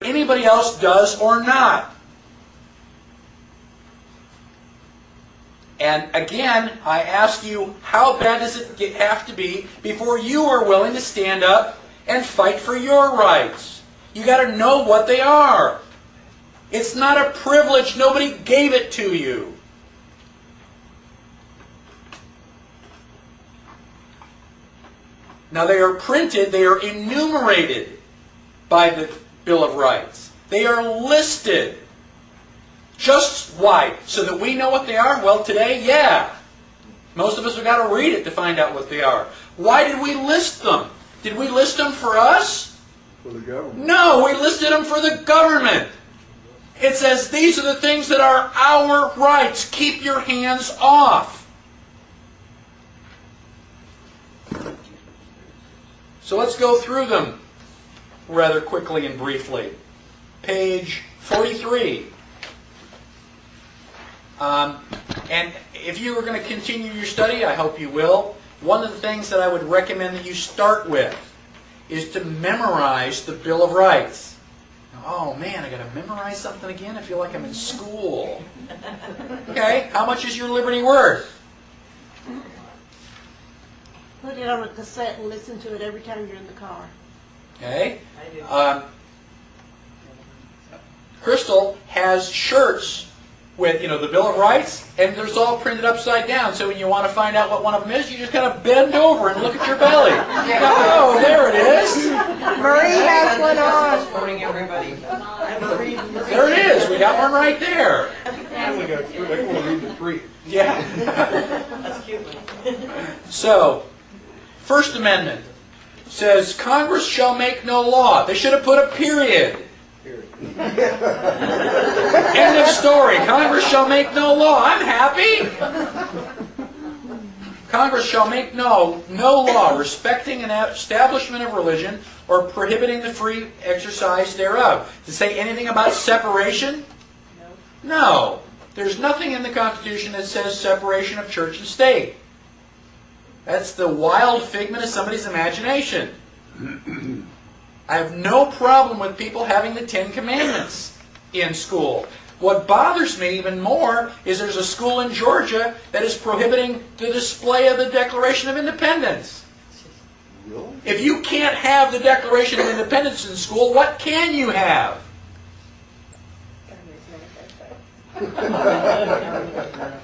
anybody else does or not. And again, I ask you, how bad does it have to be before you are willing to stand up and fight for your rights? You got to know what they are. It's not a privilege. Nobody gave it to you. Now they are printed, they are enumerated by the Bill of Rights. They are listed. Just why? So that we know what they are? Well, today, yeah. Most of us have got to read it to find out what they are. Why did we list them? Did we list them for us? For the government. No, we listed them for the government. It says these are the things that are our rights. Keep your hands off. So let's go through them rather quickly and briefly. Page 43. And if you are going to continue your study, I hope you will, one of the things that I would recommend that you start with is to memorize the Bill of Rights. Oh man, I got to memorize something again? I feel like I'm in school. Okay, how much is your liberty worth? Put it on a cassette and listen to it every time you're in the car. Okay. Crystal has shirts with, the Bill of Rights, and there's all printed upside down. So when you want to find out what one of them is, you just kind of bend over and look at your belly. Oh, there it is. Marie has one on. Good morning, everybody. There it is. We got one right there. And we got three. I want to read the three. Yeah. That's cute. So, First Amendment says Congress shall make no law. They should have put a period. End of story. Congress shall make no law. I'm happy. Congress shall make no law respecting an establishment of religion or prohibiting the free exercise thereof. To say anything about separation? No. There's nothing in the Constitution that says separation of church and state. That's the wild figment of somebody's imagination. I have no problem with people having the Ten Commandments in school. What bothers me even more is there's a school in Georgia that is prohibiting the display of the Declaration of Independence. Really? If you can't have the Declaration of Independence in school, what can you have?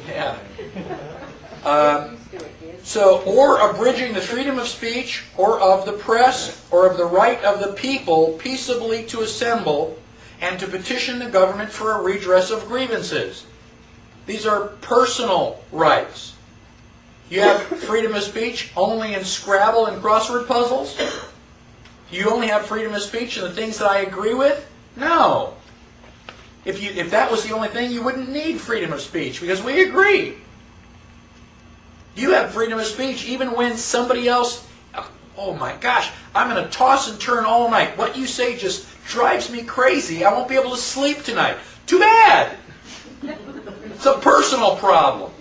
Yeah. Or abridging the freedom of speech, or of the press, or of the right of the people peaceably to assemble and to petition the government for a redress of grievances. These are personal rights. You have freedom of speech only in Scrabble and crossword puzzles? You only have freedom of speech in the things that I agree with? No. If that was the only thing, you wouldn't need freedom of speech, because we agree. You have freedom of speech even when somebody else, oh my gosh, I'm going to toss and turn all night. What you say just drives me crazy. I won't be able to sleep tonight. Too bad. It's a personal problem.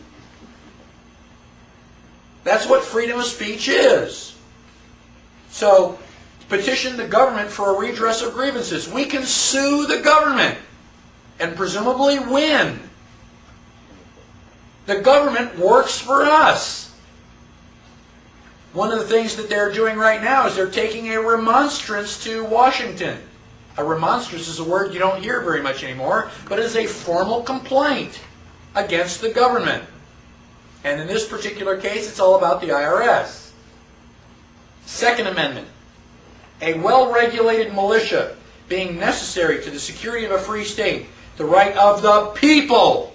That's what freedom of speech is. So, petition the government for a redress of grievances. We can sue the government and presumably win. The government works for us. One of the things that they're doing right now is they're taking a remonstrance to Washington. A remonstrance is a word you don't hear very much anymore, but it is a formal complaint against the government. And in this particular case, it's all about the IRS. Second Amendment. A well-regulated militia being necessary to the security of a free state, the right of the people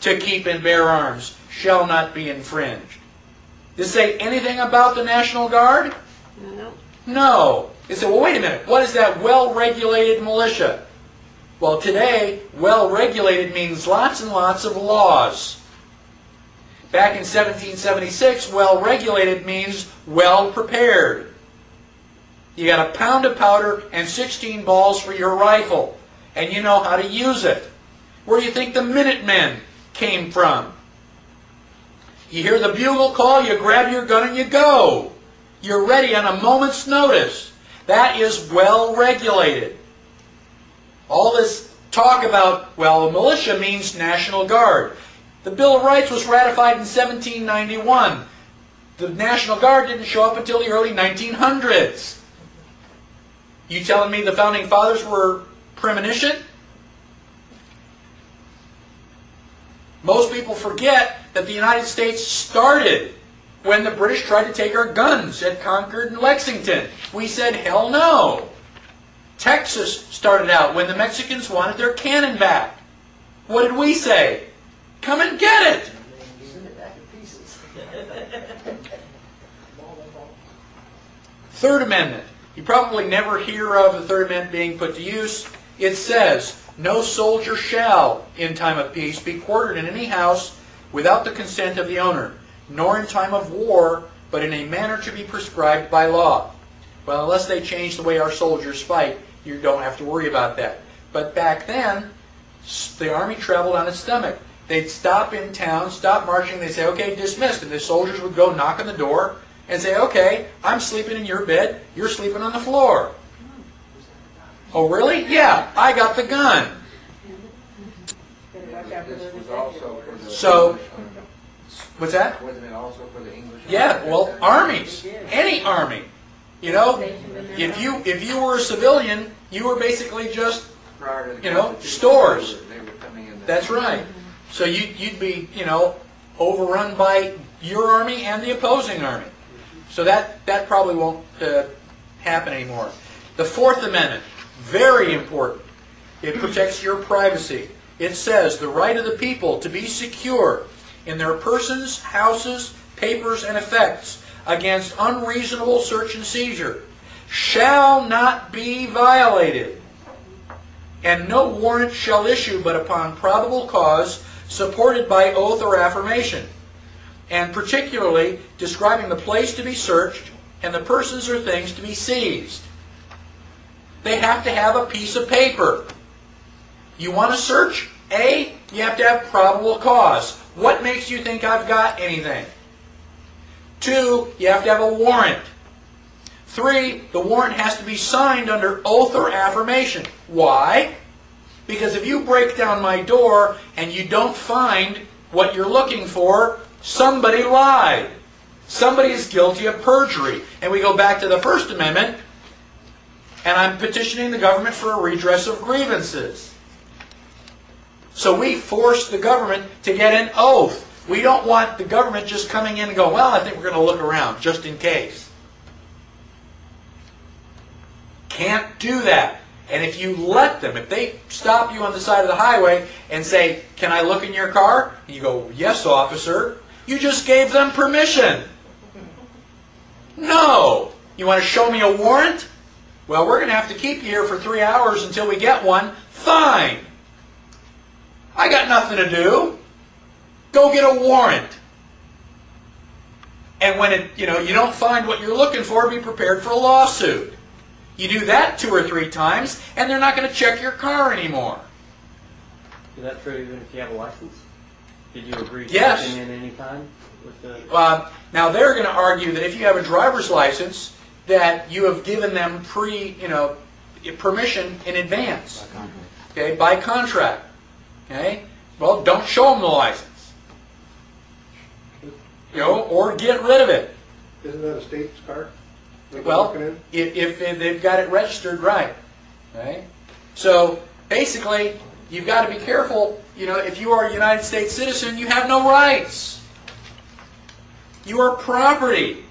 to keep and bear arms shall not be infringed. Does it say anything about the National Guard? No. No. They say, well, wait a minute. What is that well-regulated militia? Well, today, well-regulated means lots and lots of laws. Back in 1776, well-regulated means well-prepared. You got a pound of powder and 16 balls for your rifle, and you know how to use it. Where do you think the Minutemen came from? You hear the bugle call, you grab your gun and you go. You're ready on a moment's notice. That is well regulated. talk about, well, a militia means National Guard. The Bill of Rights was ratified in 1791. The National Guard didn't show up until the early 1900s. You telling me the Founding Fathers were premonition? Most people forget that the United States started when the British tried to take our guns at Concord and Lexington. We said, hell no. Texas started out when the Mexicans wanted their cannon back. What did we say? Come and get it. Send it back in pieces. Third Amendment. You probably never hear of the Third Amendment being put to use. It says, no soldier shall, in time of peace, be quartered in any house without the consent of the owner, nor in time of war, but in a manner to be prescribed by law. Well, unless they change the way our soldiers fight, you don't have to worry about that. But back then, the Army traveled on its stomach. They'd stop in town, stop marching, they'd say, okay, dismissed. And the soldiers would go knock on the door and say, okay, I'm sleeping in your bed, you're sleeping on the floor. Oh, really? Yeah, I got the gun. This was also for the So, English army. what's that? Wasn't it also for the English army? Yeah, well, armies. Any army. You know, if you were a civilian, you were basically just, Prior to the you know, Constitution, stores. They were coming in. That's right. So you'd be, you know, overrun by your army and the opposing army. So that probably won't happen anymore. The Fourth Amendment, very important. It protects your privacy. It says the right of the people to be secure in their persons, houses, papers, and effects against unreasonable search and seizure shall not be violated, and no warrant shall issue but upon probable cause supported by oath or affirmation, and particularly describing the place to be searched and the persons or things to be seized. They have to have a piece of paper. You want to search? A, you have to have probable cause. What makes you think I've got anything? 2, you have to have a warrant. 3, the warrant has to be signed under oath or affirmation. Why? Because if you break down my door and you don't find what you're looking for, somebody lied. Somebody is guilty of perjury. And we go back to the First Amendment, and I'm petitioning the government for a redress of grievances. So we force the government to get an oath. We don't want the government just coming in and go, well, I think we're going to look around, just in case. Can't do that. And if you let them, if they stop you on the side of the highway and say, can I look in your car? And you go, yes, officer. You just gave them permission. No. You want to show me a warrant? Well, we're going to have to keep you here for 3 hours until we get one. Fine. I got nothing to do. Go get a warrant. And when you don't find what you're looking for, be prepared for a lawsuit. You do that 2 or 3 times, and they're not going to check your car anymore. Is that true even if you have a license? Did you agree to Yes. checking in any time with the... Now they're going to argue that if you have a driver's license, that you have given them permission in advance. Okay, by contract. Okay, well, don't show them the license. Or get rid of it. Isn't that a state's car? Like Well, walking in? if they've got it registered right. Okay? So, basically, you've got to be careful. If you are a United States citizen, you have no rights. You are property.